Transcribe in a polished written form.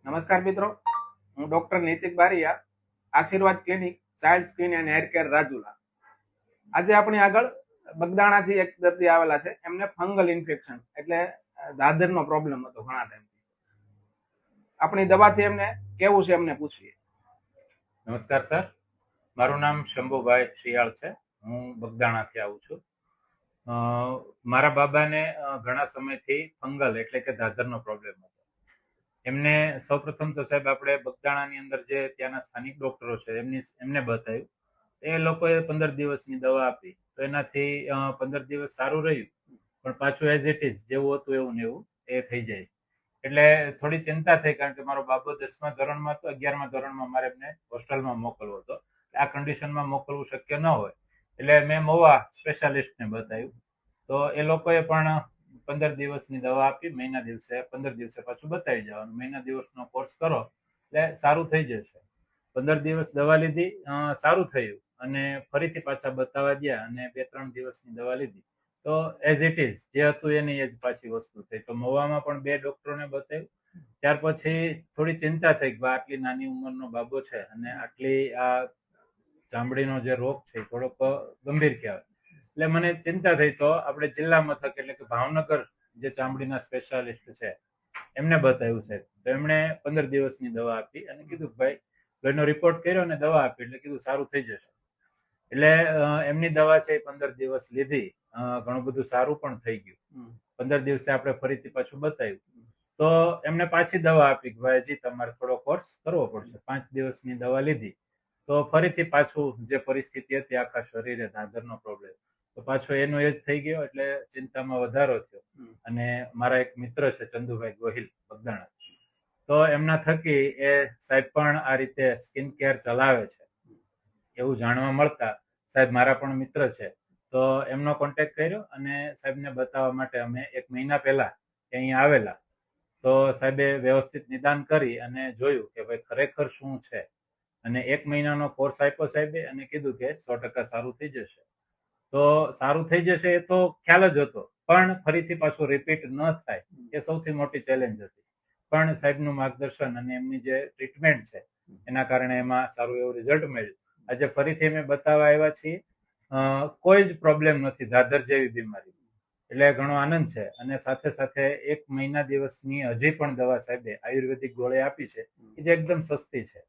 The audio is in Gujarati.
નમસ્કાર મિત્રો, હું ડોક્ટર નૈતિક બારિયા, આશીર્વાદ clinic, child skin and hair care, Rajula. આજે આપણી આગળ બગદાણાથી એક દર્દી આવેલા છે. એમને ફંગલ ઇન્ફેક્શન એટલે દાદરનો પ્રોબ્લેમ હતો ઘણા ટાઈમથી. આપણી દવાથી એમને કેવું છે એમને પૂછીએ. નમસ્કાર સર, મારું નામ શંભુભાઈ શિયાળ છે. હું બગદાણાથી આવું છું. મારા બાબાને ઘણા સમયથી ફંગલ એટલે કે દાદરનો પ્રોબ્લેમ હતો. એમને સૌપ્રથમ તો સાહેબ આપણે બગદાણાની અંદર જે ત્યાંના સ્થાનિક ડોક્ટરો છે એમને બતાવ્યું. એ લોકોએ 15 દિવસની દવા આપી તો એનાથી 15 દિવસ સારું રહ્યું, પણ પાછું એઝ ઇટ ઇઝ જેવું હતું એવું ને એવું એ થઈ જાય. એટલે થોડી ચિંતા થઈ, કારણ કે મારો બાબો 10મા ધોરણમાં હતો, 11મા ધોરણમાં મારે એમને હોસ્ટેલમાં મોકલવો હતો. આ કન્ડિશનમાં મોકલવું શક્ય ન હોય એટલે મેં મહુવા સ્પેશિયાલિસ્ટને બતાવ્યું. તો એ લોકોએ પણ 15 દિવસની દવા આપી. 15 દિવસે પાછું બતાવી જવાનું. મહિના દિવસનો કોર્સ કરો એટલે સારું થઈ જશે. 15 દિવસ દવા લીધી, સારું થયું, અને ફરીથી પાછા બતાવવા ગયા અને 2-3 દિવસની દવા લીધી તો એઝ ઇટ ઇઝ જે હતું એની એ જ પાછી વસ્તુ થઈ. તો મહુવામાં પણ 2 ડોક્ટરોને બતાવ્યું. ત્યાર પછી થોડી ચિંતા થઈ કે આટલી નાની ઉંમરનો બાબો છે અને આટલી આ ચામડીનો જે રોગ છે થોડોક ગંભીર કહેવાય. એટલે મને ચિંતા થઈ. તો આપણે જિલ્લા મથક એટલે કે ભાવનગર જે ચામડીના સ્પેશિયાલિસ્ટ છે એમને બતાવ્યું છે. તો એમણે 15 દિવસની દવા આપી અને કીધું કે ભાઈ લોહીનો રિપોર્ટ કર્યો અને દવા આપી એટલે કીધું સારું થઈ જશે. એટલે એમની દવા છે 15 દિવસ લીધી, ઘણું બધું સારું પણ થઈ ગયું. 15 દિવસે આપણે ફરીથી પાછું બતાવ્યું તો એમને પાછી દવા આપી કે ભાઈ હજી તમારે થોડો કોર્સ કરવો પડશે. 5 દિવસની દવા લીધી તો ફરીથી પાછું જે પરિસ્થિતિ હતી આખા શરીરે દાદરનો પ્રોબ્લેમ, તો પાછો એનો એ જ થઈ ગયો. એટલે ચિંતામાં વધારો થયો. અને મારા એક મિત્ર છે ચંદુભાઈ ગોહિલ બગદાણા, તો એમના થકી એ સાહેબ પણ આ રીતે સ્કિન કેર ચલાવે છે એવું જાણવા મળતા સાહેબ મારા પણ મિત્ર છે, તો એમનો કોન્ટેક્ટ કર્યો અને સાહેબને બતાવવા માટે અમે 1 મહિના પહેલા અહીં આવેલા. તો સાહેબે વ્યવસ્થિત નિદાન કરી અને જોયું કે ભાઈ ખરેખર શું છે, અને 1 મહિનાનો કોર્સ આપ્યો સાહેબે અને કીધું કે 100% સારું થઈ જશે. તો સારું થઈ જશે એ તો ખ્યાલ જ હતો, પણ ફરીથી પાછું રિપીટ ન થાય એ સૌથી મોટી ચેલેન્જ હતી. પણ સાહેબનું માર્ગદર્શન અને એમની જે ટ્રીટમેન્ટ છે એના કારણે એમાં સારું એવું રિઝલ્ટ મળ્યું. આજે ફરીથી અમે બતાવવા આવ્યા છીએ. કોઈ જ પ્રોબ્લેમ નથી દાદર જેવી બીમારી, એટલે ઘણો આનંદ છે. અને સાથે સાથે 1 મહિના દિવસની હજી પણ દવા સાહેબે આયુર્વેદિક ગોળી આપી છે જે એકદમ સસ્તી છે.